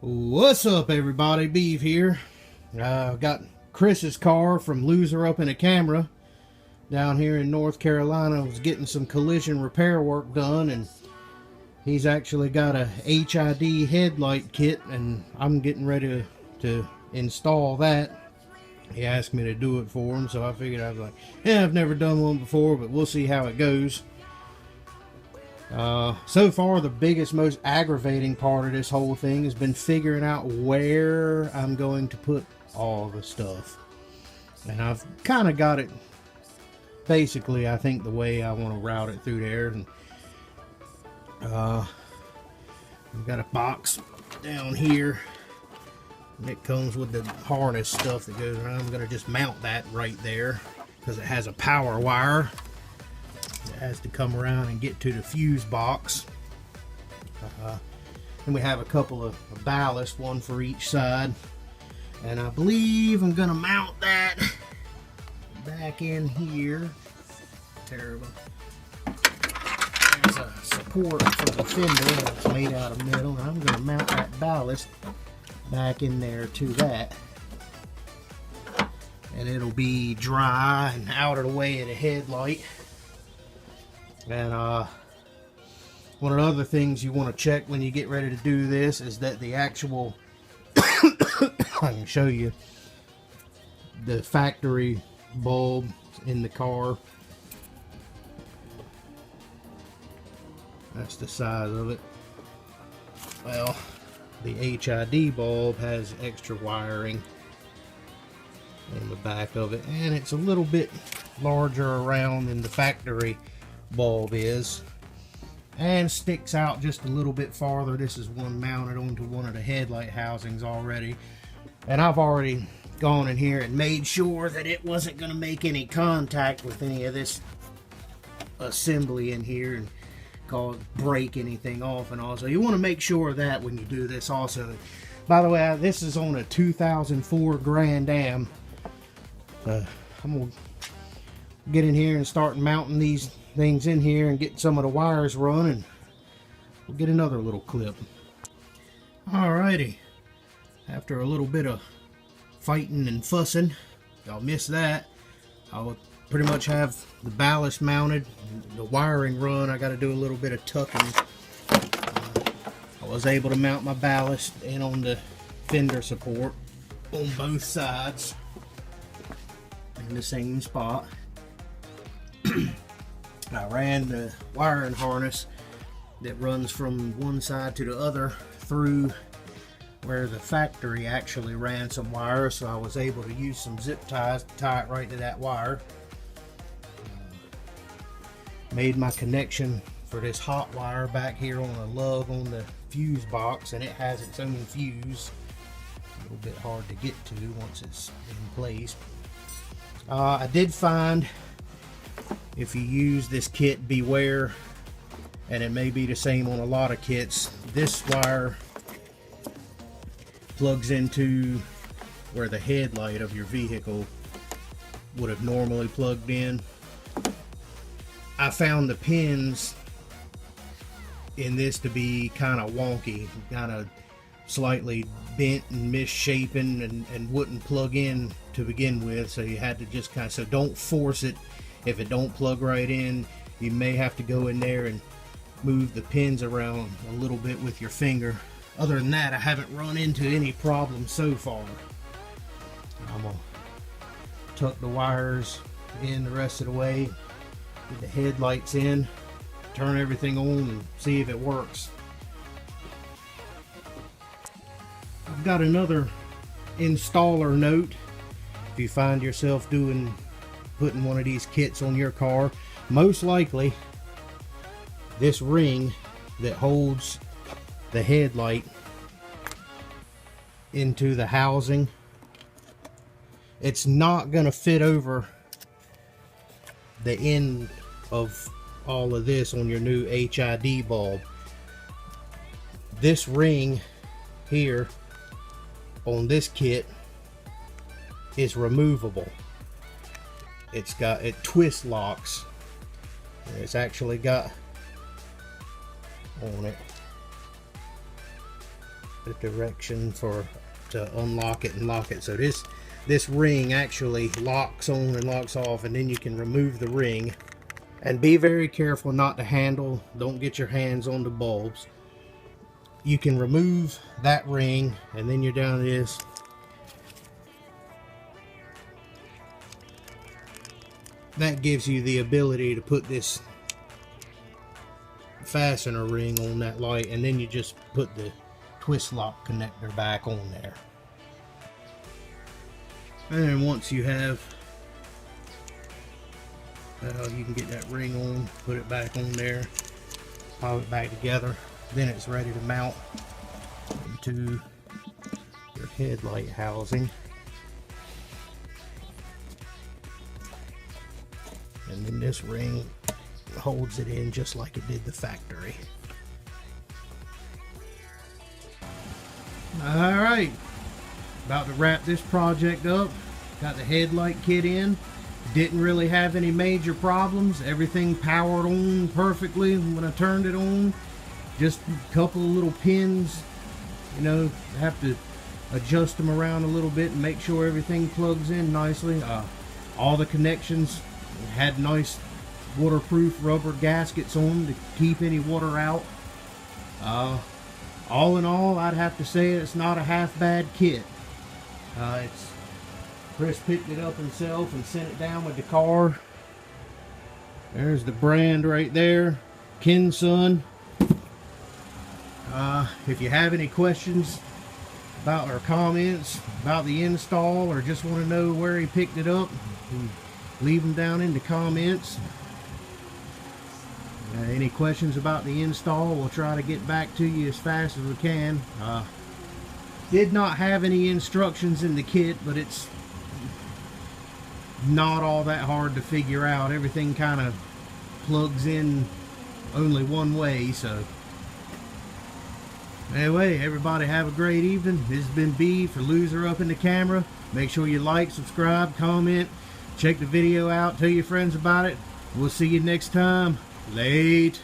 What's up, everybody? Beav here. Got Chris's car from Loser Up in a Camera down here in North Carolina. I was getting some collision repair work done, and he's actually got a HID headlight kit, and I'm getting ready to install that. He asked me to do it for him, so I figured, I was like, yeah, I've never done one before, but we'll see how it goes. So far, the biggest, most aggravating part of this whole thing has been figuring out where I'm going to put all the stuff. And I've kind of got it, basically, I think, the way I want to route it through there. And I've got a box down here. And it comes with the harness stuff that goes around. I'm going to just mount that right there because it has a power wire. It has to come around and get to the fuse box. And we have a couple of ballast, one for each side. And I believe I'm going to mount that back in here. Terrible. There's a support for the fender that's made out of metal. And I'm going to mount that ballast back in there to that. And it'll be dry and out of the way of the headlight. And one of the other things you want to check when you get ready to do this is that the actual I can show you the factory bulb in the car. That's the size of it. Well, the HID bulb has extra wiring in the back of it, and it's a little bit larger around than the factory bulb is, and sticks out just a little bit farther. This is one mounted onto one of the headlight housings already, and I've already gone in here and made sure that it wasn't going to make any contact with any of this assembly in here and break anything off and all. So you want to make sure of that when you do this also. By the way, this is on a 2004 Grand Am. I'm gonna get in here and start mounting these things in here and get some of the wires run, and we'll get another little clip. Alrighty, after a little bit of fighting and fussing, y'all missed that, I'll pretty much have the ballast mounted, the wiring run. I got to do a little bit of tucking. I was able to mount my ballast in on the fender support on both sides in the same spot. I ran the wiring harness that runs from one side to the other through where the factory actually ran some wire, so I was able to use some zip ties to tie it right to that wire. Made my connection for this hot wire back here on a lug on the fuse box, and it has its own fuse. A little bit hard to get to once it's in place. I did find, if you use this kit, beware, and it may be the same on a lot of kits, this wire plugs into where the headlight of your vehicle would have normally plugged in. I found the pins in this to be kind of wonky, kind of slightly bent and misshapen, and wouldn't plug in to begin with, so you had to just kind of, so don't force it. If it don't plug right in, you may have to go in there and move the pins around a little bit with your finger. Other than that, I haven't run into any problems so far. I'm gonna tuck the wires in the rest of the way, get the headlights in, turn everything on, and see if it works. I've got another installer note. If you find yourself putting one of these kits on your car, most likely this ring that holds the headlight into the housing, it's not going to fit over the end of all of this on your new HID bulb. This ring here on this kit is removable. It twist locks. It's actually got on it the direction to unlock it and lock it. So this ring actually locks on and locks off, and then you can remove the ring. And be very careful not to handle, don't get your hands on the bulbs. You can remove that ring, and then you're down to this. That gives you the ability to put this fastener ring on that light, and then you just put the twist lock connector back on there. And then once you have, you can get that ring on, put it back on there, pop it back together, then it's ready to mount into your headlight housing. And then this ring holds it in just like it did the factory. Alright, about to wrap this project up. Got the headlight kit in. Didn't really have any major problems. Everything powered on perfectly when I turned it on. Just a couple of little pins, you know, have to adjust them around a little bit and make sure everything plugs in nicely. All the connections had nice waterproof rubber gaskets on to keep any water out. All in all, I'd have to say it's not a half bad kit. Chris picked it up himself and sent it down with the car. There's the brand right there, Kinsun. If you have any questions about or comments about the install, or just want to know where he picked it up, leave them down in the comments. Any questions about the install, we'll try to get back to you as fast as we can. Did not have any instructions in the kit, but it's not all that hard to figure out. Everything kind of plugs in only one way. So anyway, everybody have a great evening. This has been Beav for Loser Up in the Camera. Make sure you like, subscribe, comment, check the video out, tell your friends about it. We'll see you next time. Late.